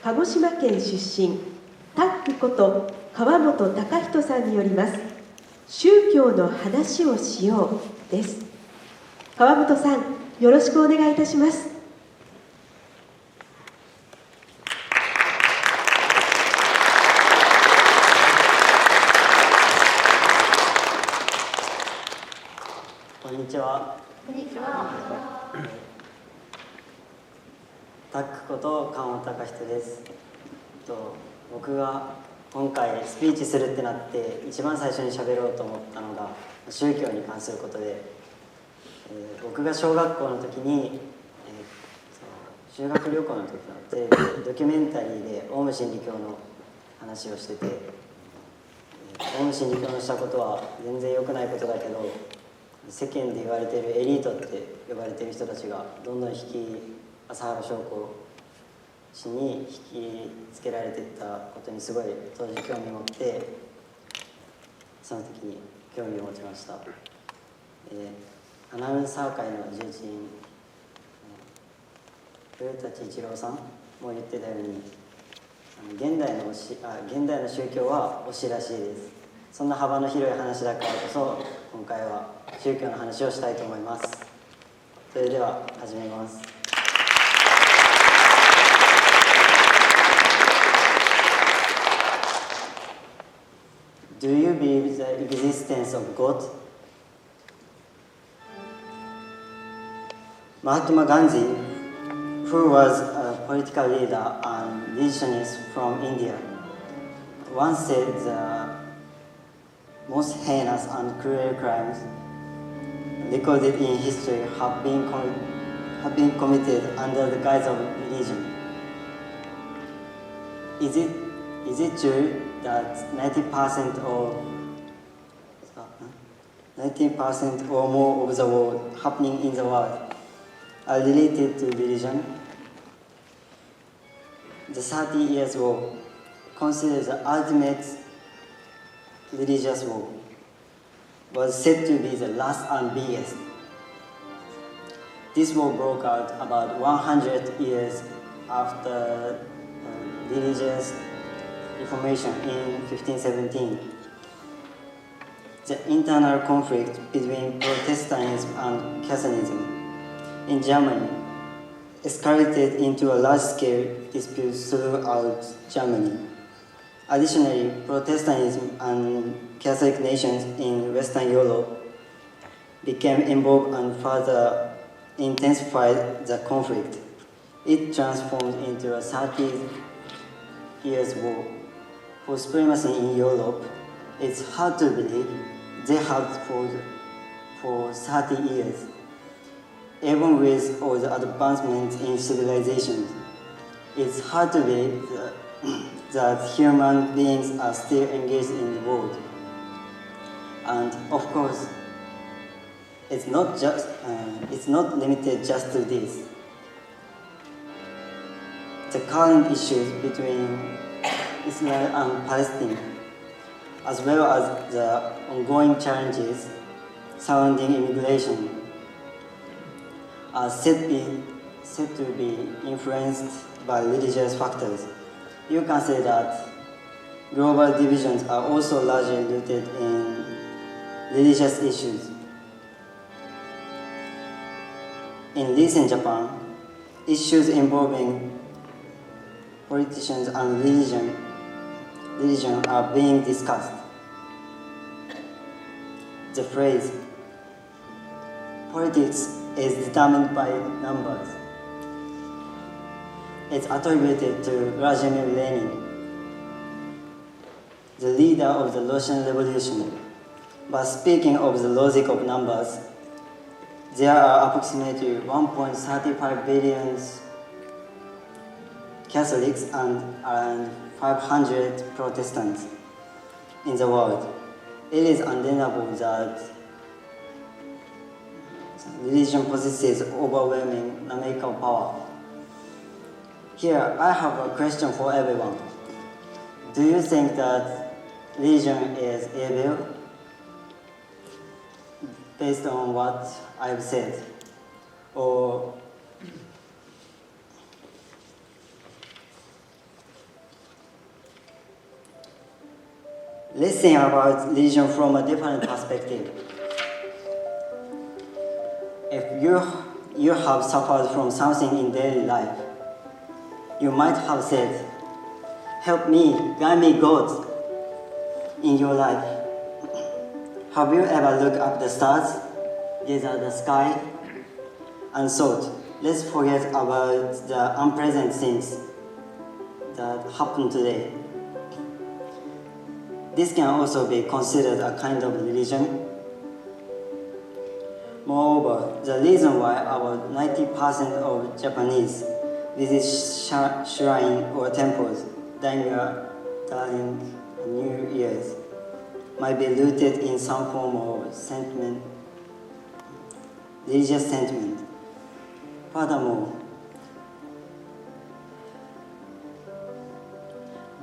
鹿児島県出身、タックこと川本隆人さんによります宗教の話をしようです。川本さん、よろしくお願いいたします。こんにちは。こんにちは。タックこと川本隆人です。僕が今回スピーチするってなって一番最初に喋ろうと思ったのが宗教に関することで、僕が小学校の時に、修学旅行の時のテレビドキュメンタリーでオウム真理教の話をしてて、オウム真理教のしたことは全然良くないことだけど、世間で言われているエリートって呼ばれている人たちがどんどん朝原将校氏に引きつけられていったことにすごい当時興味を持って、その時に興味を持ちました。アナウンサー界の重鎮、古舘一郎さんも言ってたように、現代の宗教は推しらしいです。そんな幅の広い話だからこそ今回は宗教の話をしたいと思います。それでは始めます。Do you believe the existence of God? Mahatma Gandhi, who was a political leader and religionist from India, once said the most heinous and cruel crimes recorded in history have been committed under the guise of religion. Is it true that 90% or more of the war happening in the world are related to religion? The 30 Years' War, considered the ultimate religious war, was said to be the last and biggest. This war broke out about 100 years after religious Reformation in 1517. The internal conflict between Protestantism and Catholicism in Germany escalated into a large-scale dispute throughout Germany. Additionally, Protestantism and Catholic nations in Western Europe became involved and further intensified the conflict. It transformed into a 30 Years' War for supremacy in Europe. It's hard to believe they had fought for 30 years, even with all the advancements in civilization. It's hard to believe that human beings are still engaged in the world. And of course, it's not limited just to this. The current issues between Israel and Palestine, as well as the ongoing challenges surrounding immigration, are said to be influenced by religious factors. You can say that global divisions are also largely rooted in religious issues. In recent Japan, issues involving politicians and religion are being discussed. The phrase, politics is determined by numbers, is attributed to Vladimir Lenin, the leader of the Russian Revolution. But speaking of the logic of numbers, there are approximately 1.35 billion Catholics and around 500 Protestants in the world. It is undeniable that religion possesses overwhelming numerical power. Here, I have a question for everyone. Do you think that religion is evil based on what I've said? Or Listen about religion from a different perspective. If you have suffered from something in daily life, you might have said, "Help me, guide me, God," in your life. Have you ever looked up the stars, gazed at the sky, and thought, let's forget about the unpleasant things that happened today? This can also be considered a kind of religion. Moreover, the reason why about 90% of Japanese visit shrine or temples during New Year's might be rooted in some form of sentiment, religious sentiment. Furthermore,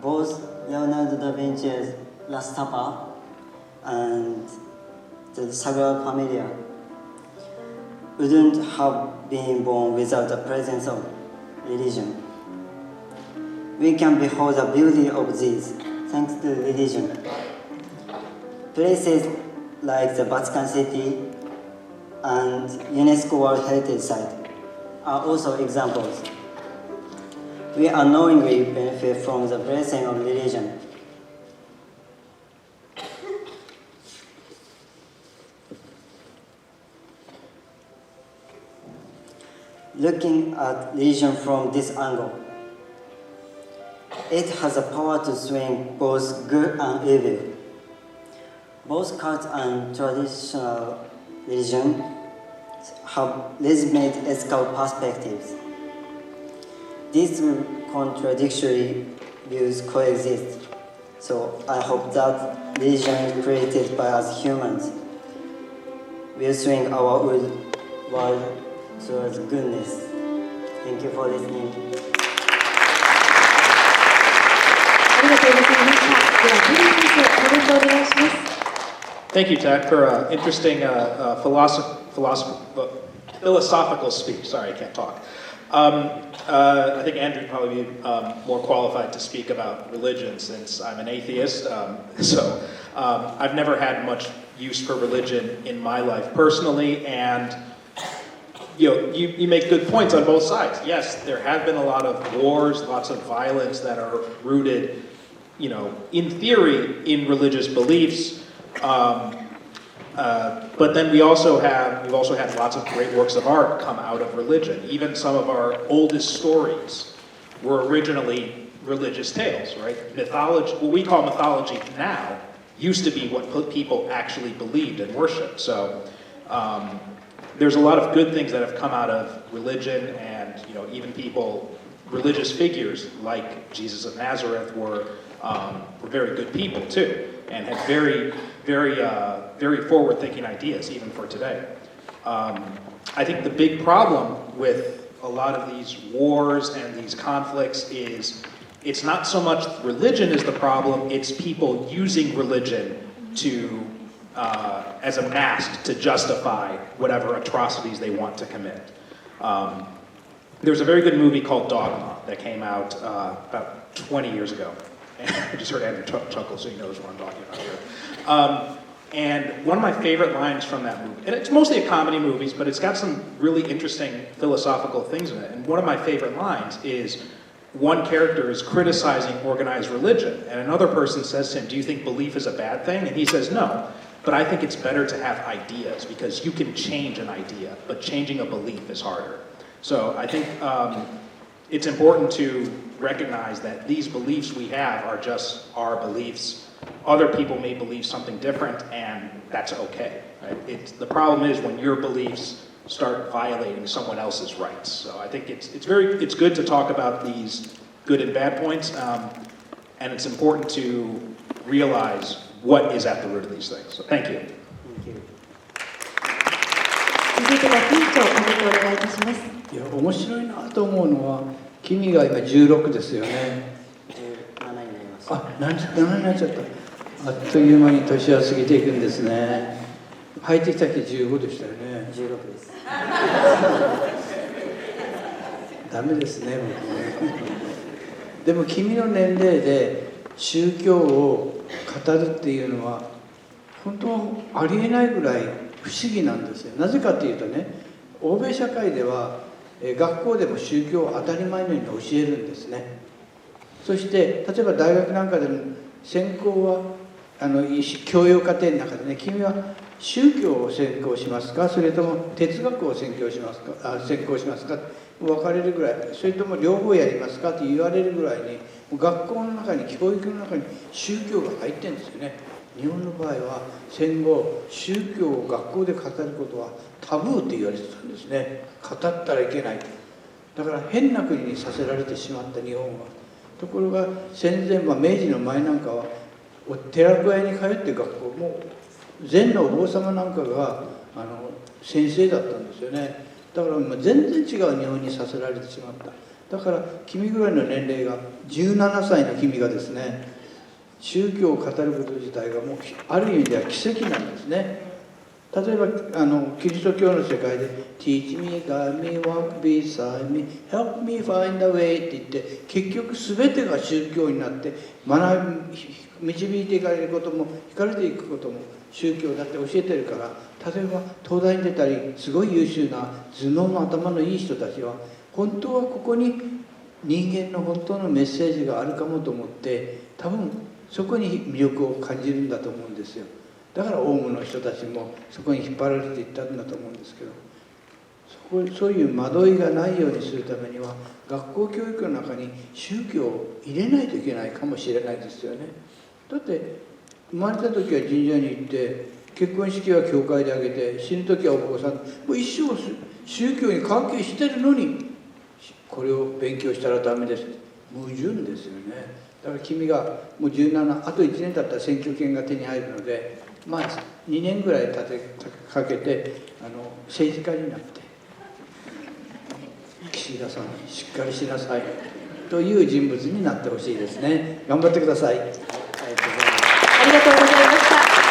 both Leonardo da Vinci's Last Supper and the Sagrada Familia wouldn't have been born without the presence of religion. We can behold the beauty of these thanks to religion. Places like the Vatican City and UNESCO World Heritage Site are also examples. We unknowingly benefit from the blessing of religion. Looking at religion from this angle, it has the power to swing both good and evil. Both cult and traditional religion have legitimate ethical perspectives. These contradictory views coexist, so I hope that religion created by us humans will swing our world towards goodness. Thank you for listening. ありがとうございました。では、テリー先生、コメントお願いします。Thank you, Tack, for an interesting philosophical speech. Sorry, I can't talk. I think Andrew would probably be more qualified to speak about religion since I'm an atheist. So I've never had much use for religion in my life personally, and you make good points on both sides. Yes, there have been a lot of wars, lots of violence that are rooted, in theory, in religious beliefs. But then we've also had lots of great works of art come out of religion. Even some of our oldest stories were originally religious tales, right? Mythology, what we call mythology now, used to be what people actually believed and worshipped. So there's a lot of good things that have come out of religion, and even religious figures like Jesus of Nazareth were very good people too, and had very forward-thinking ideas even for today. I think the big problem with a lot of these wars and these conflicts is it's not so much religion is the problem, it's people using religion to as a mask to justify whatever atrocities they want to commit. There's a very good movie called Dogma that came out about 20 years ago. I just heard Andrew chuckle, so he knows what I'm talking about here. And one of my favorite lines from that movie, and it's mostly a comedy movie, but it's got some really interesting philosophical things in it. And one of my favorite lines is one character is criticizing organized religion, and another person says to him, "Do you think belief is a bad thing?" And he says, "No, but I think it's better to have ideas because you can change an idea, but changing a belief is harder." So I think it's important to recognize that these beliefs we have are just our beliefs. Other people may believe something different, and that's okay. Right? The problem is when your beliefs start violating someone else's rights. So I think it's good to talk about these good and bad points, and it's important to realize what is at the root of these things. So thank you. Thank you. 続いては委員長コメントをお願いいたします。いや、面白いなと思うのは、君が今16ですよね。17になりました。あ、7になっちゃった。あっという間に年は過ぎていくんですね。入ってきた時15でしたよね。16です。ダメですね、僕ね。でも君の年齢で宗教を語るっていうのは本当はありえないぐらい不思議なんですよ。なぜかっていうとね、欧米社会では学校でも宗教を当たり前のように教えるんですね。そして例えば大学なんかでも専攻は教養課程の中でね、君は宗教を専攻しますか、それとも哲学を専攻しますか、分かれるぐらい、それとも両方やりますかって言われるぐらいに、学校の中に教育の中に宗教が入ってるんですよね。日本の場合は戦後宗教を学校で語ることはタブーって言われてたんですね。語ったらいけない。だから変な国にさせられてしまった日本は。ところが戦前、明治の前なんかは寺子屋に通って学校も禅のお坊様なんかが先生だったんですよね。だから全然違う日本にさせられてしまった。だから君ぐらいの年齢が17歳の君がですね、宗教を語ること自体がもうある意味では奇跡なんですね。例えばキリスト教の世界で「Teach me, guide me, walk beside me, help me find the way」って言って結局全てが宗教になって導いていかれることも惹かれていくことも宗教だって教えてるから、例えば東大に出たりすごい優秀な頭脳の頭のいい人たちは本当はここに人間の本当のメッセージがあるかもと思って多分そこに魅力を感じるんだと思うんですよ。だからオウムの人たちもそこに引っ張られていったんだと思うんですけど、そういう惑いがないようにするためには学校教育の中に宗教を入れないといけないかもしれないですよね。だって生まれた時は神社に行って結婚式は教会であげて死ぬ時はお坊さん、もう一生宗教に関係してるのにこれを勉強したらダメです。矛盾ですよね。だから君がもう17、あと1年経ったら選挙権が手に入るので、2年ぐらいかけて政治家になって岸田さんしっかりしなさいという人物になってほしいですね。頑張ってください。ありがとうございました。